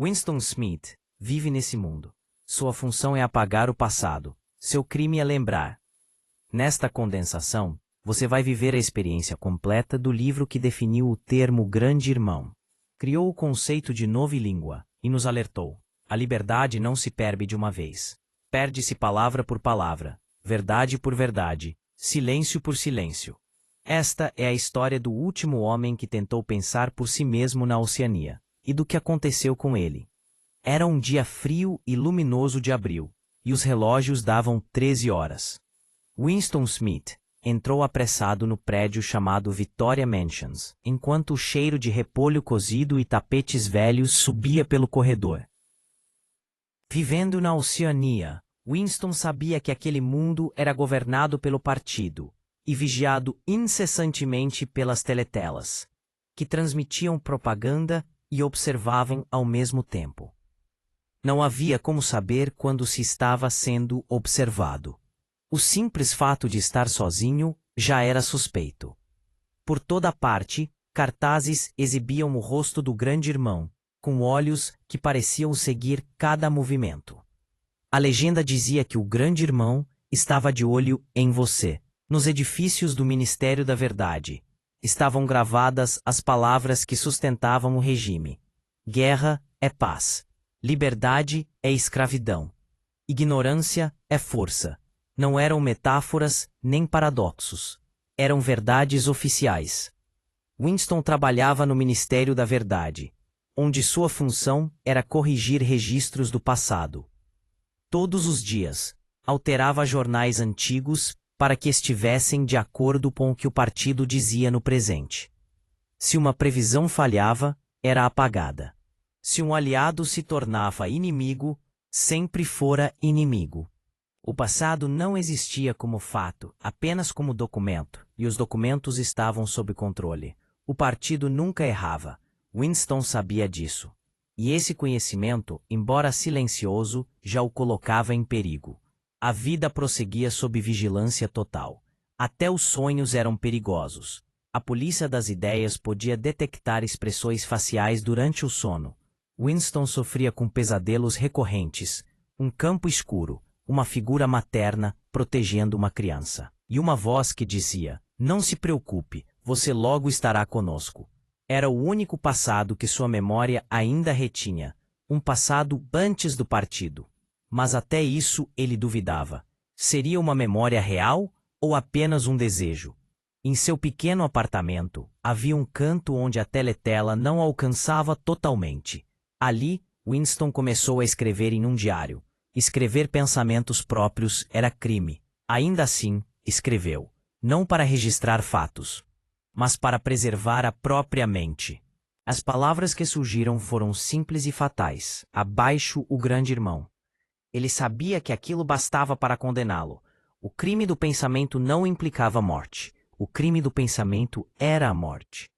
Winston Smith vive nesse mundo. Sua função é apagar o passado. Seu crime é lembrar. Nesta condensação, você vai viver a experiência completa do livro que definiu o termo Grande Irmão. Criou o conceito de novilíngua e nos alertou. A liberdade não se perde de uma vez. Perde-se palavra por palavra, verdade por verdade, silêncio por silêncio. Esta é a história do último homem que tentou pensar por si mesmo na Oceania, e do que aconteceu com ele. Era um dia frio e luminoso de abril, e os relógios davam 13 horas. Winston Smith entrou apressado no prédio chamado Victoria Mansions, enquanto o cheiro de repolho cozido e tapetes velhos subia pelo corredor. Vivendo na Oceania, Winston sabia que aquele mundo era governado pelo partido e vigiado incessantemente pelas teletelas, que transmitiam propaganda e observavam ao mesmo tempo. Não havia como saber quando se estava sendo observado. O simples fato de estar sozinho já era suspeito. Por toda parte, cartazes exibiam o rosto do grande irmão, com olhos que pareciam seguir cada movimento. A legenda dizia que o grande irmão estava de olho em você. Nos edifícios do Ministério da Verdade estavam gravadas as palavras que sustentavam o regime. Guerra é paz. Liberdade é escravidão. Ignorância é força. Não eram metáforas nem paradoxos. Eram verdades oficiais. Winston trabalhava no Ministério da Verdade, onde sua função era corrigir registros do passado. Todos os dias, alterava jornais antigos para que estivessem de acordo com o que o partido dizia no presente. Se uma previsão falhava, era apagada. Se um aliado se tornava inimigo, sempre fora inimigo. O passado não existia como fato, apenas como documento, e os documentos estavam sob controle. O partido nunca errava. Winston sabia disso. E esse conhecimento, embora silencioso, já o colocava em perigo. A vida prosseguia sob vigilância total. Até os sonhos eram perigosos. A polícia das ideias podia detectar expressões faciais durante o sono. Winston sofria com pesadelos recorrentes, um campo escuro, uma figura materna protegendo uma criança, e uma voz que dizia: "Não se preocupe, você logo estará conosco." Era o único passado que sua memória ainda retinha, um passado antes do partido. Mas até isso ele duvidava. Seria uma memória real ou apenas um desejo? Em seu pequeno apartamento, havia um canto onde a teletela não alcançava totalmente. Ali, Winston começou a escrever em um diário. Escrever pensamentos próprios era crime. Ainda assim, escreveu. Não para registrar fatos, mas para preservar a própria mente. As palavras que surgiram foram simples e fatais. Abaixo o grande irmão. Ele sabia que aquilo bastava para condená-lo. O crime do pensamento não implicava morte. O crime do pensamento era a morte.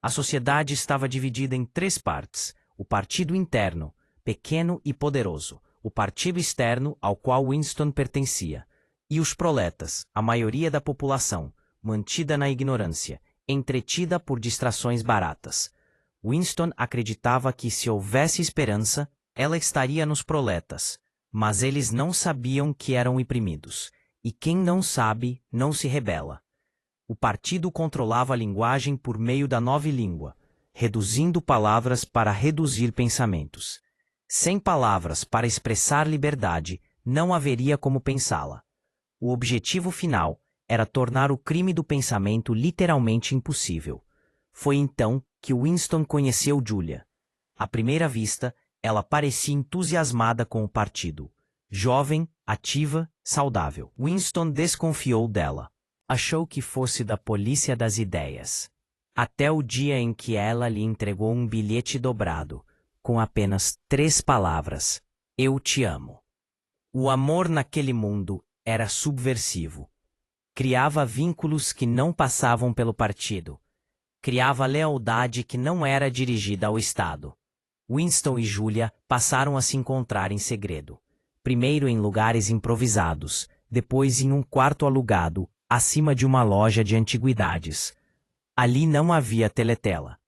A sociedade estava dividida em 3 partes. O partido interno, pequeno e poderoso. O partido externo, ao qual Winston pertencia. E os proletas, a maioria da população, mantida na ignorância, entretida por distrações baratas. Winston acreditava que se houvesse esperança, ela estaria nos proletas, mas eles não sabiam que eram oprimidos, e quem não sabe, não se rebela. O partido controlava a linguagem por meio da novilíngua, reduzindo palavras para reduzir pensamentos. Sem palavras para expressar liberdade, não haveria como pensá-la. O objetivo final era tornar o crime do pensamento literalmente impossível. Foi então que Winston conheceu Julia. À primeira vista, ela parecia entusiasmada com o partido. Jovem, ativa, saudável. Winston desconfiou dela. Achou que fosse da polícia das ideias. Até o dia em que ela lhe entregou um bilhete dobrado, com apenas 3 palavras: "Eu te amo." O amor naquele mundo era subversivo. Criava vínculos que não passavam pelo partido. Criava lealdade que não era dirigida ao Estado. Winston e Julia passaram a se encontrar em segredo. Primeiro em lugares improvisados, depois em um quarto alugado, acima de uma loja de antiguidades. Ali não havia teletela.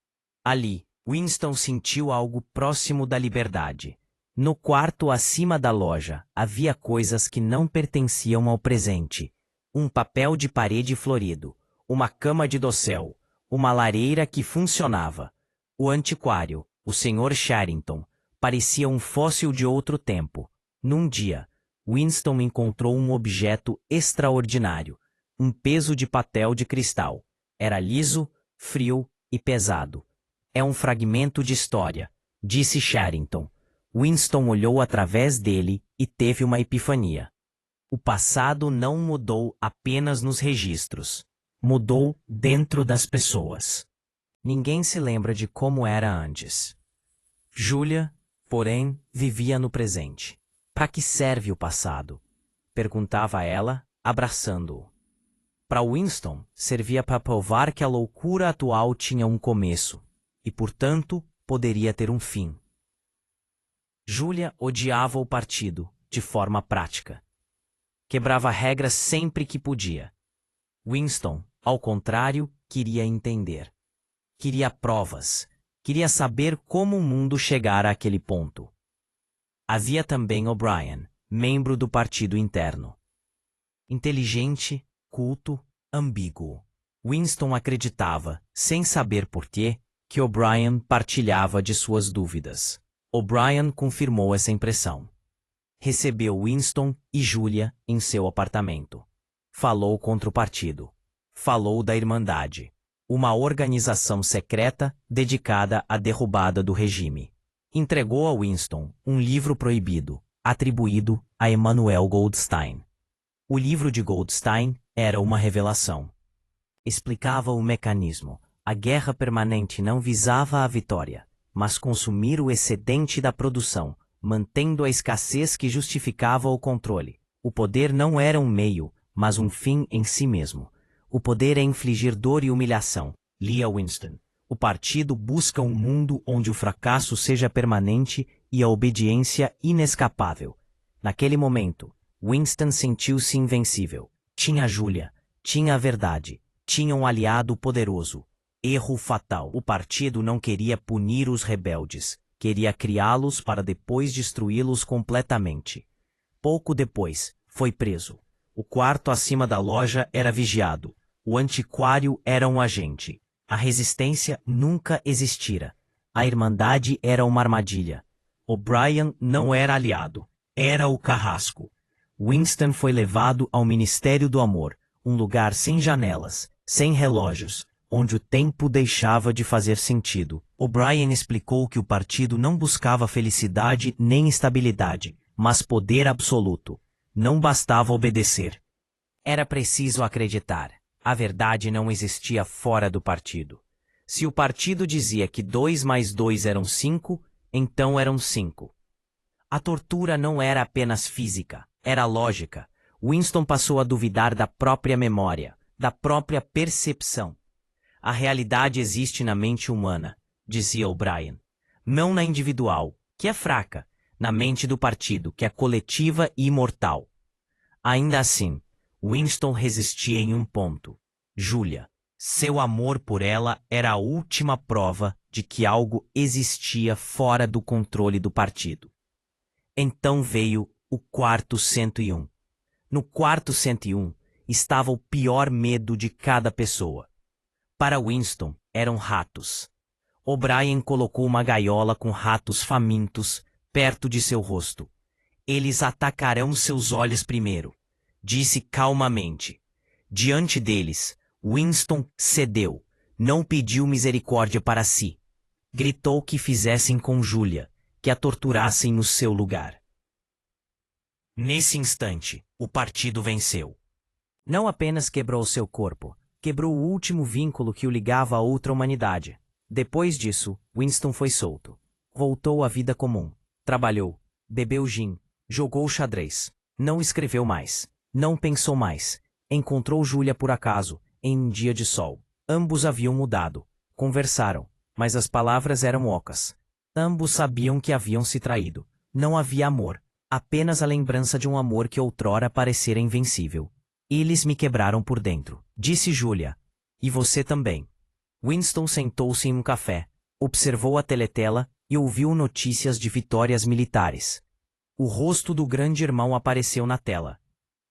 Ali, Winston sentiu algo próximo da liberdade. No quarto acima da loja, havia coisas que não pertenciam ao presente. Um papel de parede florido, uma cama de dossel, uma lareira que funcionava. O antiquário, o Sr. Sherrington, parecia um fóssil de outro tempo. Num dia, Winston encontrou um objeto extraordinário, um peso de papel de cristal. Era liso, frio e pesado. É um fragmento de história, disse Sherrington. Winston olhou através dele e teve uma epifania. O passado não mudou apenas nos registros. Mudou dentro das pessoas. Ninguém se lembra de como era antes. Julia, porém, vivia no presente. Para que serve o passado? Perguntava ela, abraçando-o. Para Winston, servia para provar que a loucura atual tinha um começo, e, portanto, poderia ter um fim. Julia odiava o partido, de forma prática. Quebrava regras sempre que podia. Winston, ao contrário, queria entender. Queria provas. Queria saber como o mundo chegara àquele ponto. Havia também O'Brien, membro do partido interno. Inteligente, culto, ambíguo. Winston acreditava, sem saber porquê, que O'Brien partilhava de suas dúvidas. O'Brien confirmou essa impressão. Recebeu Winston e Julia em seu apartamento. Falou contra o partido. Falou da Irmandade, uma organização secreta dedicada à derrubada do regime. Entregou a Winston um livro proibido, atribuído a Emanuel Goldstein. O livro de Goldstein era uma revelação. Explicava o mecanismo. A guerra permanente não visava a vitória, mas consumir o excedente da produção, mantendo a escassez que justificava o controle. O poder não era um meio, mas um fim em si mesmo. O poder é infligir dor e humilhação, lia Winston. O partido busca um mundo onde o fracasso seja permanente e a obediência inescapável. Naquele momento, Winston sentiu-se invencível. Tinha Julia, tinha a verdade, tinha um aliado poderoso. Erro fatal. O partido não queria punir os rebeldes, queria criá-los para depois destruí-los completamente. Pouco depois, foi preso. O quarto acima da loja era vigiado. O antiquário era um agente. A resistência nunca existira. A Irmandade era uma armadilha. O'Brien não era aliado. Era o carrasco. Winston foi levado ao Ministério do Amor, um lugar sem janelas, sem relógios, onde o tempo deixava de fazer sentido. O'Brien explicou que o partido não buscava felicidade nem estabilidade, mas poder absoluto. Não bastava obedecer. Era preciso acreditar. A verdade não existia fora do partido. Se o partido dizia que 2 mais 2 eram 5, então eram 5. A tortura não era apenas física, era lógica. Winston passou a duvidar da própria memória, da própria percepção. A realidade existe na mente humana, dizia O'Brien. Não na individual, que é fraca, na mente do partido, que é coletiva e imortal. Ainda assim, Winston resistia em um ponto. Julia. Seu amor por ela era a última prova de que algo existia fora do controle do partido. Então veio o quarto 101. No quarto 101 estava o pior medo de cada pessoa. Para Winston, eram ratos. O'Brien colocou uma gaiola com ratos famintos perto de seu rosto. Eles atacarão seus olhos primeiro, disse calmamente. Diante deles, Winston cedeu, não pediu misericórdia para si. Gritou que fizessem com Julia, que a torturassem no seu lugar. Nesse instante, o partido venceu. Não apenas quebrou seu corpo, quebrou o último vínculo que o ligava a outra humanidade. Depois disso, Winston foi solto. Voltou à vida comum. Trabalhou, bebeu gin, jogou xadrez. Não escreveu mais. Não pensou mais. Encontrou Julia por acaso, em um dia de sol. Ambos haviam mudado. Conversaram, mas as palavras eram ocas. Ambos sabiam que haviam se traído. Não havia amor. Apenas a lembrança de um amor que outrora parecera invencível. Eles me quebraram por dentro, disse Julia. E você também. Winston sentou-se em um café. observou a teletela e ouviu notícias de vitórias militares. O rosto do grande irmão apareceu na tela.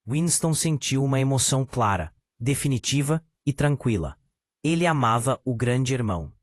Winston sentiu uma emoção clara, definitiva e tranquila. Ele amava o grande irmão.